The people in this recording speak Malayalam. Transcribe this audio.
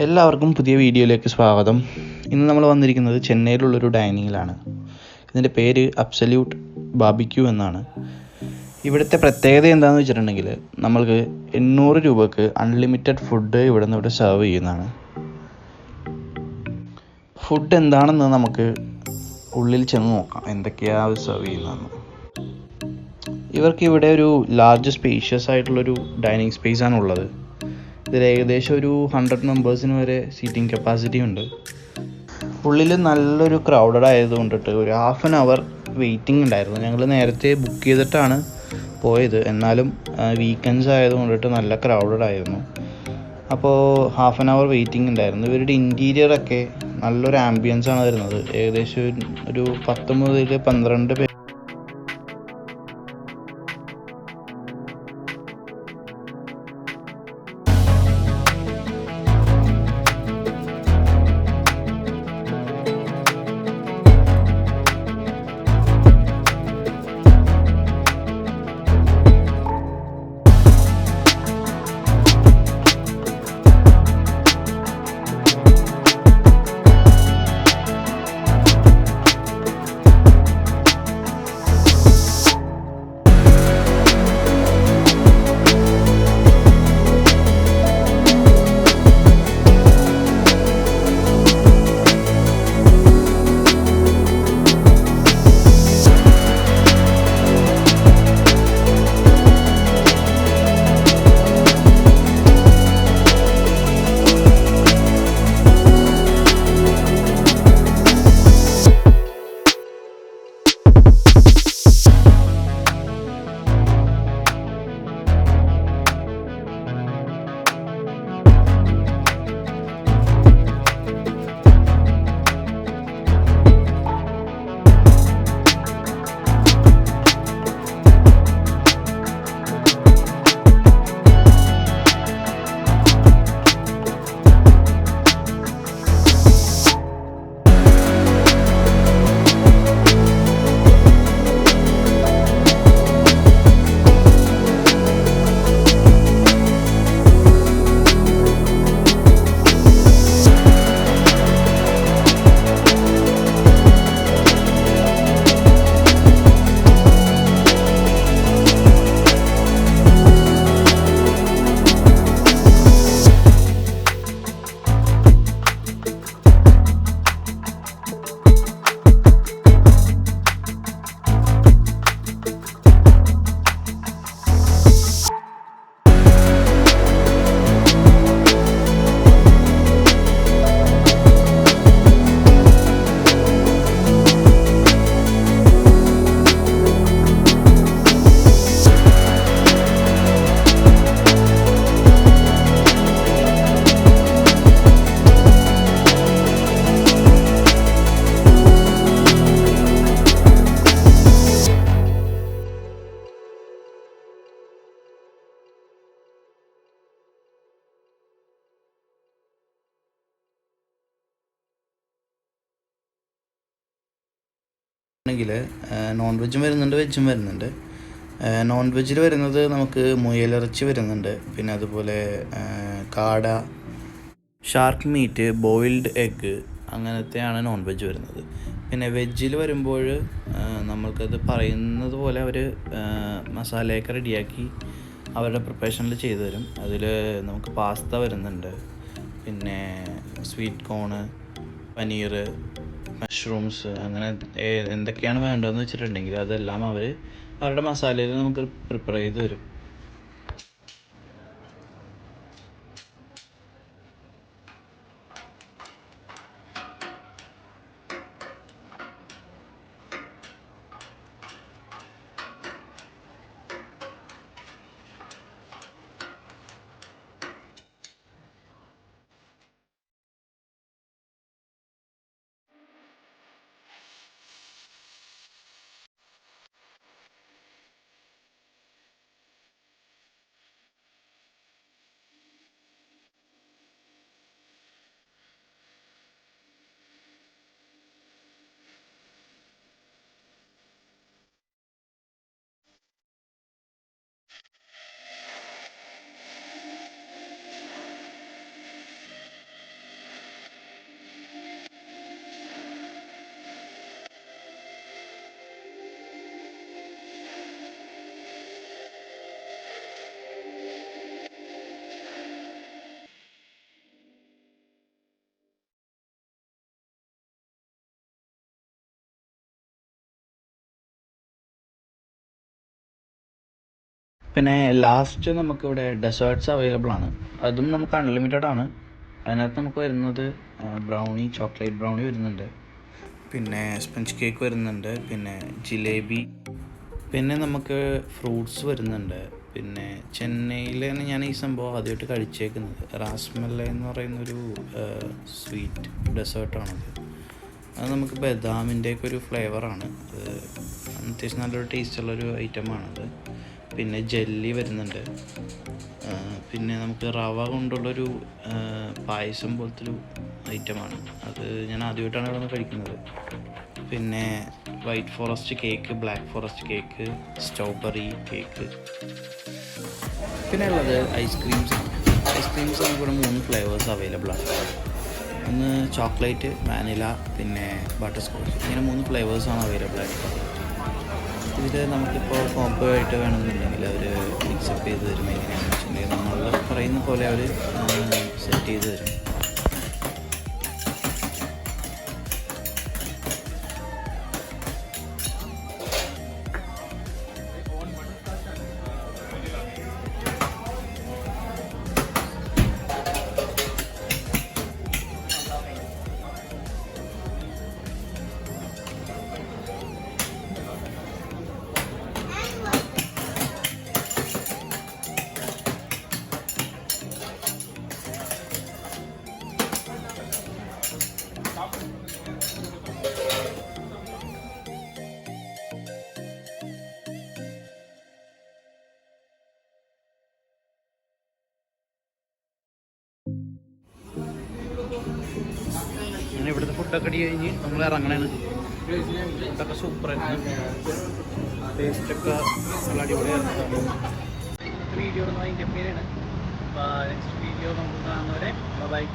എല്ലാവർക്കും പുതിയ വീഡിയോയിലേക്ക് സ്വാഗതം. ഇന്ന് നമ്മൾ വന്നിരിക്കുന്നത് ചെന്നൈയിലുള്ളൊരു ഡൈനിങ്ങിലാണ്. ഇതിൻ്റെ പേര് അബ്സല്യൂട്ട് ബാർബിക്യൂ എന്നാണ്. ഇവിടുത്തെ പ്രത്യേകത എന്താണെന്ന് വെച്ചിട്ടുണ്ടെങ്കിൽ നമ്മൾക്ക് 800 രൂപക്ക് അൺലിമിറ്റഡ് ഫുഡ് ഇവിടെ സെർവ് ചെയ്യുന്നതാണ്. ഫുഡ് എന്താണെന്ന് നമുക്ക് ഉള്ളിൽ ചെന്ന് നോക്കാം, എന്തൊക്കെയാണ് സെർവ് ചെയ്യുന്നതെന്ന്. ഇവർക്ക് ഇവിടെ ഒരു ലാർജ് സ്പേഷ്യസ് ആയിട്ടുള്ളൊരു ഡൈനിങ് സ്പേസ് ആണ് ഉള്ളത്. ഇതിൽ ഏകദേശം ഒരു 100 മെമ്പേഴ്സിന് വരെ സീറ്റിംഗ് കപ്പാസിറ്റി ഉണ്ട്. ഉള്ളിൽ നല്ലൊരു ക്രൗഡഡ് ആയതുകൊണ്ടിട്ട് ഒരു ഹാഫ് ആൻ അവർ വെയിറ്റിംഗ് ഉണ്ടായിരുന്നു. ഞങ്ങൾ നേരത്തെ ബുക്ക് ചെയ്തിട്ടാണ് പോയത്, എന്നാലും വീക്കെൻഡ്സ് ആയതുകൊണ്ടിട്ട് നല്ല ക്രൗഡഡ് ആയിരുന്നു. അപ്പോൾ ഹാഫ് ആൻ അവർ വെയിറ്റിംഗ് ഉണ്ടായിരുന്നു. ഇവരുടെ ഇൻറ്റീരിയറൊക്കെ നല്ലൊരു ആംബിയൻസ് ആണ് വരുന്നത്. ഏകദേശം ഒരു 10 മുതൽ 12 പേര് ണെങ്കിൽ നോൺ വെജും വരുന്നുണ്ട്, വെജും വരുന്നുണ്ട്. നോൺ വെജിൽ വരുന്നത് നമുക്ക് മുയലിറച്ചി വരുന്നുണ്ട്, പിന്നെ അതുപോലെ കാട, ഷാർക്ക് മീറ്റ്, ബോയിൽഡ് എഗ്ഗ്, അങ്ങനത്തെയാണ് നോൺ വെജ് വരുന്നത്. പിന്നെ വെജിൽ വരുമ്പോൾ നമ്മൾക്കത് പറയുന്നത് പോലെ അവർ മസാലയൊക്കെ റെഡിയാക്കി അവരുടെ പ്രിപ്പറേഷനിൽ ചെയ്തു തരും. അതിൽ നമുക്ക് പാസ്ത വരുന്നുണ്ട്, പിന്നെ സ്വീറ്റ് കോണ്, പനീർ, മഷ്റൂംസ്, അങ്ങനെ എന്തൊക്കെയാണ് വേണ്ടതെന്ന് വെച്ചിട്ടുണ്ടെങ്കിൽ അതെല്ലാം അവർ അവരുടെ മസാലയിൽ നമുക്ക് പ്രിപ്പയർ ചെയ്ത് തരും. പിന്നെ ലാസ്റ്റ് നമുക്കിവിടെ ഡെസേർട്ട്സ് അവൈലബിൾ ആണ്. അതും നമുക്ക് അൺലിമിറ്റഡ് ആണ്. അതിനകത്ത് നമുക്ക് വരുന്നത് ബ്രൗണി, ചോക്ലേറ്റ് ബ്രൗണി വരുന്നുണ്ട്, പിന്നെ സ്പഞ്ച് കേക്ക് വരുന്നുണ്ട്, പിന്നെ ജിലേബി, പിന്നെ നമുക്ക് ഫ്രൂട്ട്സ് വരുന്നുണ്ട്. പിന്നെ ചെന്നൈയിലാണ് ഞാൻ ഈ സംഭവം ആദ്യമായിട്ട് കഴിച്ചേക്കുന്നത്. റാസ്മലൈ എന്ന് പറയുന്നൊരു സ്വീറ്റ് ഡെസേർട്ടാണത്. അത് നമുക്ക് ബദാമിൻ്റെയൊക്കെ ഒരു ഫ്ലേവറാണ്. അത് അത്യാവശ്യം നല്ലൊരു ടേസ്റ്റുള്ളൊരു ഐറ്റമാണത്. പിന്നെ ജെല്ലി വരുന്നുണ്ട്. പിന്നെ നമുക്ക് റവ കൊണ്ടുള്ളൊരു പായസം പോലത്തൊരു ഐറ്റമാണ്. അത് ഞാൻ ആദ്യമായിട്ടാണ് ഇവിടെ നിന്ന് കഴിക്കുന്നത്. പിന്നെ white forest cake, black forest cake, strawberry cake. പിന്നെ ഉള്ളത് ഐസ്ക്രീംസാണ്. ഐസ്ക്രീംസ് നമുക്കിവിടെ 3 ഫ്ലേവേഴ്സ് അവൈലബിൾ ആണ്. ഒന്ന് ചോക്ലേറ്റ്, വാനില, പിന്നെ ബട്ടർ സ്കോച്ച്. ഇങ്ങനെ 3 ഫ്ലേവേഴ്സാണ് അവൈലബിൾ ആയിട്ടുള്ളത്. ഇതിൽ നമുക്കിപ്പോൾ കോംബോ ആയിട്ട് വേണമെന്നുണ്ടെങ്കിൽ അവർ മിക്സപ്പ് ചെയ്ത് തരും. എങ്ങനെയാണെന്ന് വെച്ചിട്ടുണ്ടെങ്കിൽ നമ്മൾ പറയുന്ന പോലെ അവർ സെറ്റ് ചെയ്ത് തരും. അങ്ങനെ ഇവിടുത്തെ ഫുഡൊക്കെ അടി കഴിഞ്ഞ് നമ്മൾ ഇറങ്ങണേണ്. ഫുഡൊക്കെ സൂപ്പറായിരുന്നു, ടേസ്റ്റൊക്കെ നല്ല അടിപൊളിയായിരുന്നു. വീഡിയോ അതിൻ്റെ പേരാണ്. അപ്പോൾ നെക്സ്റ്റ് വീഡിയോ നമുക്ക് കാണുന്നവരെ ബൈ.